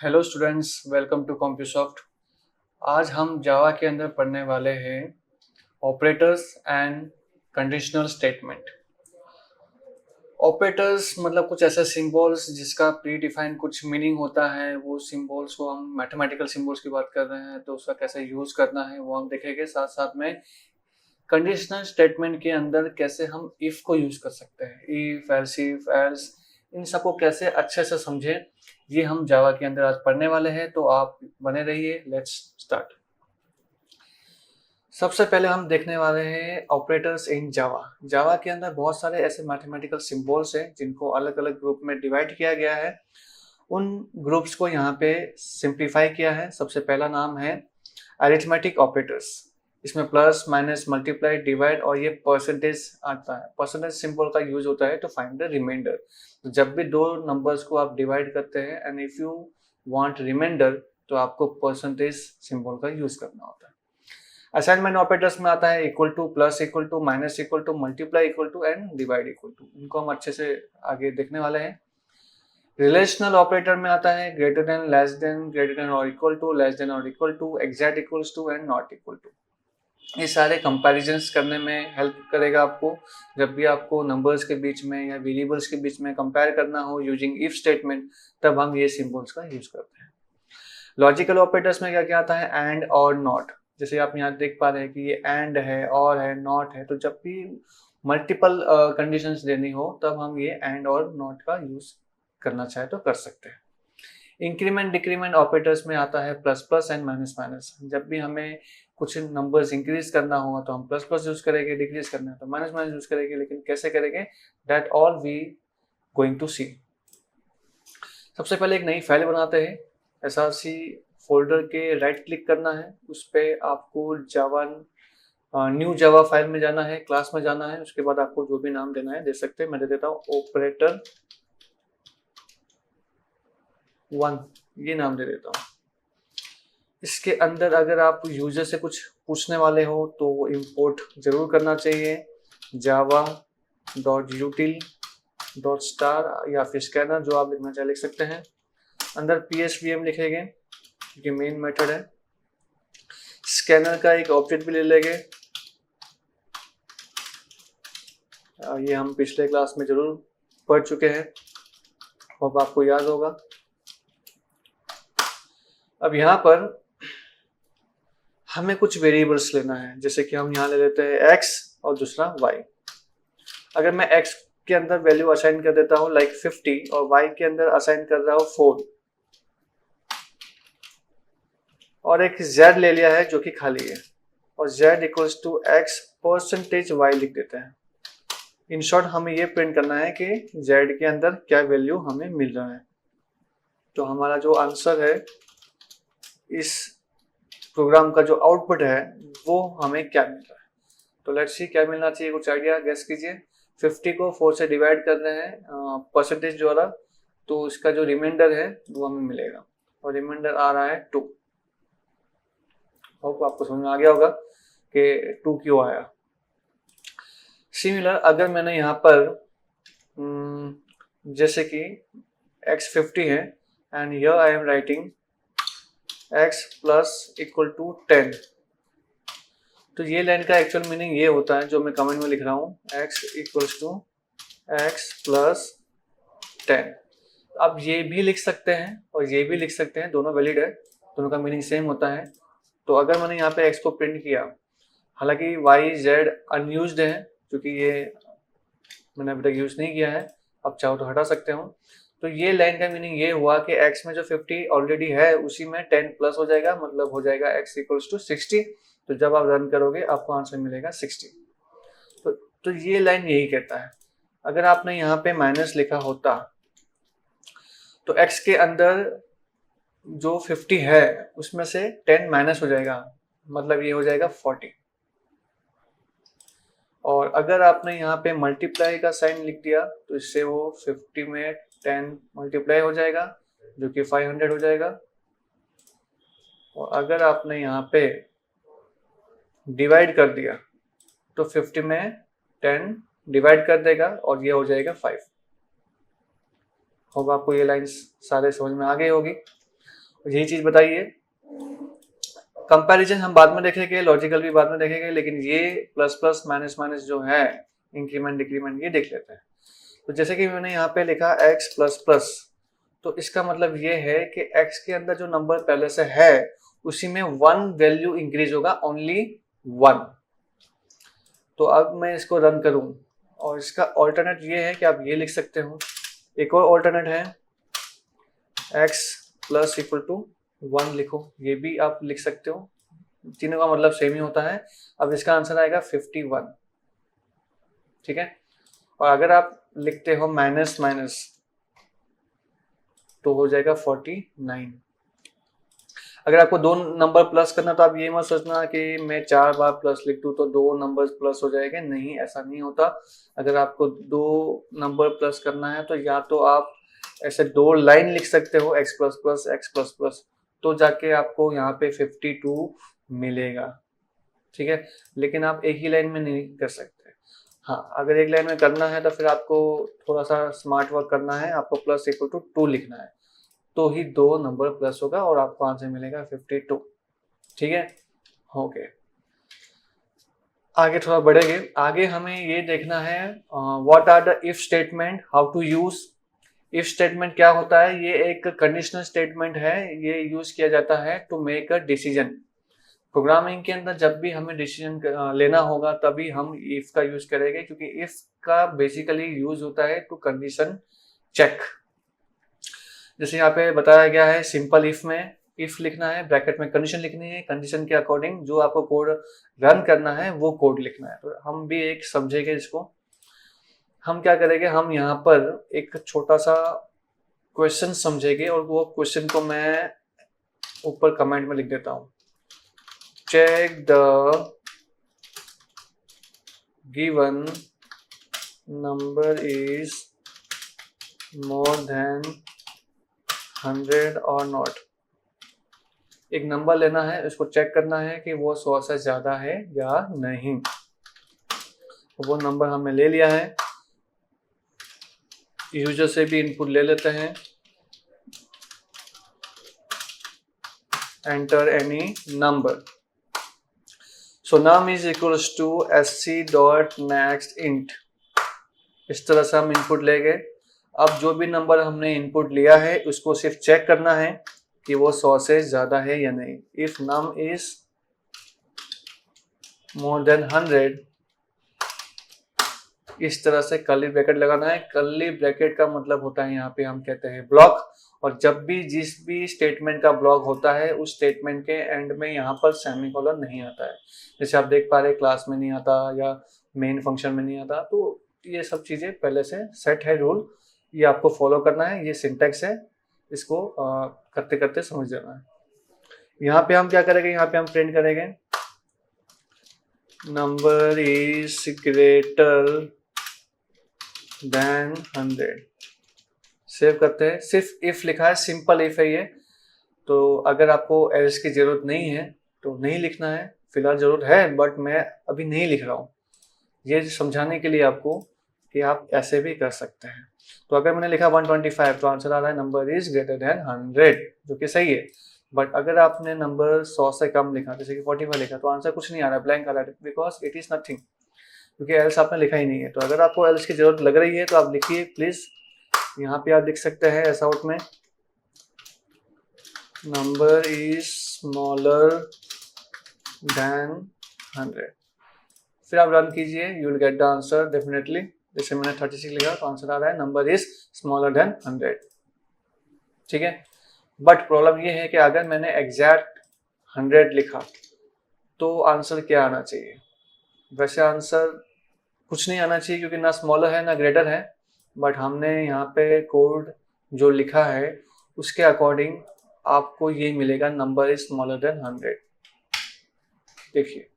Hello students, welcome to Compusoft. आज हम Java के अंदर पढ़ने वाले हैं operators and conditional statement. Operators मतलब कुछ ऐसे सिंबल्स जिसका प्री डिफाइंड कुछ मीनिंग होता है। वो सिंबल्स को हम मैथमेटिकल सिंबल्स की बात कर रहे हैं तो उसका कैसे यूज करना है वो हम देखेंगे। साथ साथ में कंडीशनल स्टेटमेंट के अंदर कैसे हम इफ को यूज कर सकते हैं, इफ, एल्स इफ, एल्स, इन सबको कैसे अच्छे से समझें, ये हम जावा के अंदर आज पढ़ने वाले हैं। तो आप बने रहिए, लेट्स स्टार्ट। सबसे पहले हम देखने वाले हैं ऑपरेटर्स इन जावा। जावा के अंदर बहुत सारे ऐसे मैथमेटिकल सिंबल्स हैं जिनको अलग अलग ग्रुप में डिवाइड किया गया है। उन ग्रुप्स को यहाँ पे सिंप्लीफाई किया है। सबसे पहला नाम है अरिथमेटिक ऑपरेटर्स। इसमें प्लस, माइनस, मल्टीप्लाई, डिवाइड और ये परसेंटेज आता है। परसेंटेज सिंबल का यूज होता है टू फाइंड द रिमाइंडर। तो जब भी दो नंबर्स को आप डिवाइड करते हैं and if you want reminder तो आपको परसेंटेज सिंबल का यूज करना होता है। असाइनमेंट ऑपरेटर्स में आता है equal to, plus equal to, minus equal to, multiply equal to and divide equal to. इनको हम अच्छे से आगे देखने वाले हैं। रिलेशनल ऑपरेटर में आता है greater than, less than, greater than और इक्वल टू, लेस देन और equal to, exact equals to and not equal to. ये सारे कंपैरिजंस करने में हेल्प करेगा आपको। जब भी आपको नंबर्स के बीच में या वेरिएबल्स के बीच में कंपेयर करना हो यूजिंग इफ स्टेटमेंट, तब हम ये सिंबल्स का यूज करते हैं। लॉजिकल ऑपरेटर्स में क्या क्या आता है, एंड और नॉट। जैसे आप यहाँ देख पा रहे हैं कि ये एंड है, और है, नॉट है। तो जब भी मल्टीपल कंडीशंस देनी हो तब हम ये एंड और नॉट का यूज करना चाहे तो कर सकते हैं। इंक्रीमेंट डिक्रीमेंट ऑपरेटर्स में आता है plus plus and minus minus. जब भी हमें कुछ नंबर्स इंक्रीज करना होगा तो हम प्लस प्लस यूज करेंगे, डिक्रीज करना है तो माइनस माइनस यूज करेंगे। लेकिन कैसे करेंगे, that all we going to see. सबसे पहले एक नई फाइल बनाते हैं। एसआरसी फोल्डर के राइट क्लिक करना है, उस पर आपको जावा न्यू जावा फाइल में जाना है, क्लास में जाना है। उसके बाद आपको जो भी नाम देना है दे सकते हैं। मैं दे देता हूँ ऑपरेटर 1, ये नाम दे देता हूँ। इसके अंदर अगर आप यूजर से कुछ पूछने वाले हो तो वो इम्पोर्ट जरूर करना चाहिए, java.util.star या फिर स्कैनर, जो आप लिखना चाहे लिख सकते हैं। अंदर psvm लिखेंगे क्योंकि मेन मेथड है। स्कैनर का एक ऑब्जेक्ट भी ले लेंगे। ये हम पिछले क्लास में जरूर पढ़ चुके हैं, अब आपको याद होगा। अब यहाँ पर हमें कुछ वेरिएबल्स लेना है, जैसे कि हम यहाँ ले लेते हैं x और दूसरा y। अगर मैं x के अंदर वैल्यू असाइन कर देता हूँ लाइक 50 और y के अंदर असाइन कर रहा हूँ 4 और एक z ले लिया है जो कि खाली है और z equals to x percentage y लिख देते हैं। इन शॉर्ट हमें ये प्रिंट करना है कि z के अंदर क्या वैल्यू हमें मिल रहा है। तो हमारा जो आंसर है इस प्रोग्राम का जो आउटपुट है वो हमें क्या मिल रहा है। तो लेट्स सी क्या मिलना चाहिए, कुछ आइडिया गेस कीजिए। 50 को 4 से डिवाइड कर रहे हैं परसेंटेज द्वारा, तो इसका जो रिमाइंडर है वो हमें मिलेगा और रिमाइंडर आ रहा है 2। होप आपको समझ में आ गया होगा कि 2 क्यों आया। सिमिलर अगर मैंने यहाँ पर जैसे कि x 50 है and here I am writing x plus equal to 10, तो ये लाइन का एक्चुअल मीनिंग ये होता है जो मैं कमेंट में लिख रहा हूँ, x equals to x plus 10। अब ये भी लिख सकते हैं और ये भी लिख सकते हैं, दोनों वैलिड है, दोनों का मीनिंग सेम होता है। तो अगर मैंने यहाँ पे x को प्रिंट किया, हालांकि y z अनयूज्ड है क्योंकि ये मैंने अभी तक यूज नहीं किया है, अब चाहो तो हटा सकते हो। तो ये लाइन का मीनिंग ये हुआ कि x में जो 50 ऑलरेडी है उसी में 10 प्लस हो जाएगा, मतलब हो जाएगा x इक्वल्स टू 60। तो जब आप रन करोगे आपको आंसर मिलेगा 60। तो ये लाइन यही कहता है। अगर आपने यहाँ पे माइनस लिखा होता तो x के अंदर जो 50 है उसमें से 10 माइनस हो जाएगा, मतलब ये हो जाएगा 40। और अगर आपने यहाँ पे मल्टीप्लाई का साइन लिख दिया तो इससे वो 50 में 10 मल्टीप्लाई हो जाएगा जो कि 500 हो जाएगा। और अगर आपने यहाँ पे डिवाइड कर दिया तो 50 में 10 डिवाइड कर देगा और ये हो जाएगा 5। होप आपको ये लाइंस सारे समझ में आ गई होगी। यही चीज बताइए। कंपैरिजन हम बाद में देखेंगे, लॉजिकल भी बाद में देखेंगे, लेकिन ये प्लस प्लस माइनस माइनस जो है, इंक्रीमेंट डिक्रीमेंट, ये देख लेते हैं। तो जैसे कि मैंने यहाँ पे लिखा x प्लस प्लस, तो इसका मतलब ये है कि x के अंदर जो नंबर पहले से है उसी में 1 वैल्यू इंक्रीज होगा, ओनली 1। तो अब मैं इसको रन करूं, और इसका ऑल्टरनेट ये है कि आप ये लिख सकते हो। एक और ऑल्टरनेट है, x प्लस इक्वल टू 1 लिखो, ये भी आप लिख सकते हो, तीनों का मतलब सेम ही होता है। अब इसका आंसर आएगा 51, ठीक है। और अगर आप लिखते हो माइनस माइनस तो हो जाएगा 49। अगर आपको दो नंबर प्लस करना तो आप ये मत सोचना कि मैं 4 बार प्लस लिख दूं तो 2 नंबर प्लस हो जाएंगे, नहीं, ऐसा नहीं होता। अगर आपको 2 नंबर प्लस करना है तो या तो आप ऐसे 2 लाइन लिख सकते हो, x plus plus x plus plus, तो जाके आपको यहाँ पे 52 मिलेगा, ठीक है। लेकिन आप एक ही लाइन में नहीं कर सकते। हाँ, अगर एक लाइन में करना है तो फिर आपको थोड़ा सा स्मार्ट वर्क करना है, आपको प्लस इक्वल टू 2 लिखना है, तो ही 2 नंबर प्लस होगा और आपको आंसर मिलेगा 52, ठीक है। ओके, आगे थोड़ा बढ़ेंगे। आगे हमें ये देखना है what are the if statement, how to use. If statement क्या होता है, ये एक कंडीशनल स्टेटमेंट है, ये यूज किया जाता है to make a decision. Programming के अंदर जब भी हमें डिसीजन लेना होगा तभी हम इफ का यूज करेंगे, क्योंकि इफ का बेसिकली यूज होता है टू कंडीशन चेक। जैसे यहाँ पे बताया गया है, सिंपल इफ में इफ लिखना है, ब्रैकेट में कंडीशन लिखनी है, कंडीशन के अकॉर्डिंग जो आपको कोड रन करना है वो कोड लिखना है। तो हम भी एक समझेंगे इसको। हम क्या करेंगे, हम यहाँ पर एक छोटा सा क्वेश्चन समझेंगे और वो क्वेश्चन को मैं ऊपर कमेंट में लिख देता हूँ। Check the given number is more than 100 और नॉट। एक नंबर लेना है, उसको चेक करना है कि वो 100 से ज्यादा है या नहीं। वो नंबर हमने ले लिया है, यूजर से भी इनपुट ले लेते हैं, enter any number. So num is equals to sc dot next int. इस तरह से हम इनपुट लेंगे। अब जो भी नंबर हमने इनपुट लिया है उसको सिर्फ चेक करना है कि वो 100 से ज्यादा है या नहीं। If num is more than 100, इस तरह से कर्ली ब्रैकेट लगाना है। कर्ली ब्रैकेट का मतलब होता है, यहाँ पे हम कहते हैं ब्लॉक। और जब भी जिस भी स्टेटमेंट का ब्लॉक होता है उस स्टेटमेंट के एंड में यहाँ पर सेमीकोलन नहीं आता है। जैसे आप देख पा रहे, क्लास में नहीं आता या मेन फंक्शन में नहीं आता। तो ये सब चीजें पहले से सेट है रूल, ये आपको फॉलो करना है। ये सिंटेक्स है, इसको करते करते समझ जाना है। यहाँ पे हम क्या करेंगे, यहाँ पे हम प्रिंट करेंगे number is greater than 100। Save करते हैं। सिर्फ इफ लिखा है, सिंपल इफ है ये। तो अगर आपको एल्स की जरूरत नहीं है तो नहीं लिखना है, फिलहाल जरूरत है बट मैं अभी नहीं लिख रहा हूँ, ये समझाने के लिए आपको कि आप ऐसे भी कर सकते हैं। तो अगर मैंने लिखा 125 तो आंसर आ रहा है नंबर इज ग्रेटर देन 100, जो कि सही है। बट अगर आपने नंबर 100 से कम लिखा, जैसे कि 45 लिखा, तो आंसर कुछ नहीं आ रहा है, ब्लैंक आ रहा है, बिकॉज इट इज नथिंग, क्योंकि एल्स आपने लिखा ही नहीं है। तो अगर आपको एल्स की जरूरत लग रही है तो आप लिखिए प्लीज। यहाँ पे आप लिख सकते हैं एस आउट में नंबर इज स्मॉलर देन 100। फिर आप रन कीजिए, you will get the answer definitely. जैसे मैंने 36 लिखा तो आंसर आ रहा है नंबर इज स्मॉलर देन 100, ठीक है। बट प्रॉब्लम ये है कि अगर मैंने एग्जैक्ट 100 लिखा तो आंसर क्या आना चाहिए। वैसे आंसर कुछ नहीं आना चाहिए, क्योंकि ना स्मॉलर है ना ग्रेटर है। बट हमने यहाँ पे कोड जो लिखा है उसके अकॉर्डिंग आपको ये मिलेगा, नंबर इज स्मॉलर देन 100। देखिए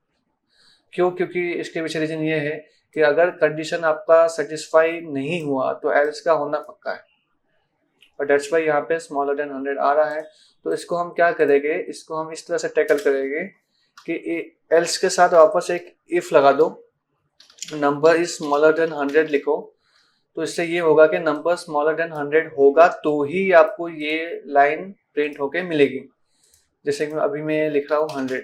क्यों, क्योंकि इसके पीछे रीजन ये है कि अगर कंडीशन आपका सेटिस्फाई नहीं हुआ तो एल्स का होना पक्का है, और दैट्स वाई यहाँ पे स्मॉलर देन 100 आ रहा है। तो इसको हम क्या करेंगे, इसको हम इस तरह से टैकल करेंगे कि एल्स के साथ वापस एक इफ लगा दो, नंबर इज स्मॉलर देन 100 लिखो। तो इससे ये होगा कि नंबर स्मॉलर देन 100 होगा तो ही आपको ये लाइन प्रिंट होके मिलेगी। जैसे कि अभी मैं लिख रहा हूँ 100,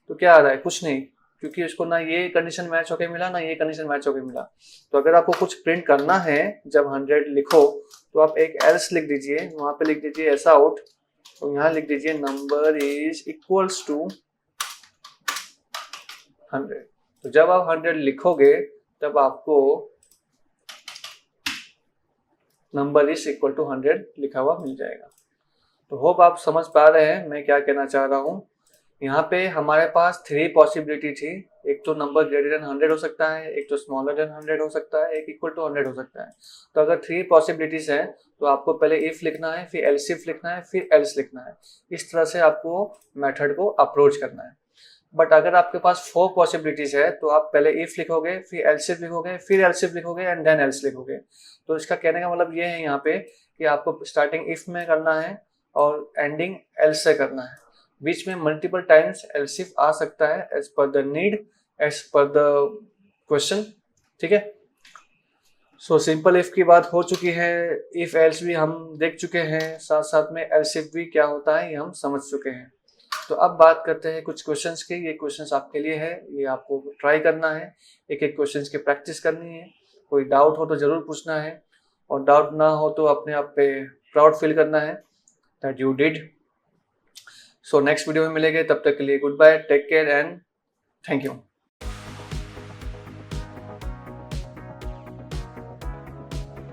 तो क्या आ रहा है, कुछ नहीं, क्योंकि उसको ना ये कंडीशन मैच होके मिला ना ये कंडीशन मैच होके मिला। तो अगर आपको कुछ प्रिंट करना है जब 100 लिखो तो आप एक एल्स लिख दीजिए, वहां पे लिख दीजिए ऐसा आउट, तो यहाँ लिख दीजिए नंबर इज इक्वल्स टू 100। तो जब आप 100 लिखोगे तब आपको नंबर इज इक्वल टू 100 लिखा हुआ मिल जाएगा। तो होप आप समझ पा रहे हैं मैं क्या कहना चाह रहा हूँ। यहाँ पे हमारे पास 3 पॉसिबिलिटी थी, एक तो नंबर ग्रेटर देन 100 हो सकता है, एक तो स्मॉलर देन 100 हो सकता है, एक इक्वल टू 100 हो सकता है। तो अगर 3 पॉसिबिलिटीज है तो आपको पहले इफ लिखना है, फिर एल्स इफ लिखना है, फिर एल्स लिखना है। इस तरह से आपको मेथड को अप्रोच करना है। बट अगर आपके पास 4 पॉसिबिलिटीज है तो आप पहले इफ लिखोगे, फिर एल्स इफ लिखोगे, फिर एल्स इफ लिखोगे एंड देन एल्स लिखोगे। तो इसका कहने का मतलब ये है यहाँ पे कि आपको स्टार्टिंग इफ में करना है और एंडिंग एल्स से करना है। बीच में मल्टीपल टाइम्स एल्स इफ आ सकता है as per the need, as per the question, ठीक है। सो सिंपल इफ की बात हो चुकी है, इफ एल्स भी हम देख चुके हैं, साथ साथ में एल्स इफ भी क्या होता है ये हम समझ चुके हैं। तो अब बात करते हैं कुछ क्वेश्चंस की। ये क्वेश्चंस आपके लिए है, ये आपको ट्राई करना है, एक एक क्वेश्चंस की प्रैक्टिस करनी है। कोई डाउट हो तो जरूर पूछना है, और डाउट ना हो तो अपने आप पे प्राउड फील करना है that you did. So next video में मिलेंगे, तब तक के लिए good bye, take care and thank you.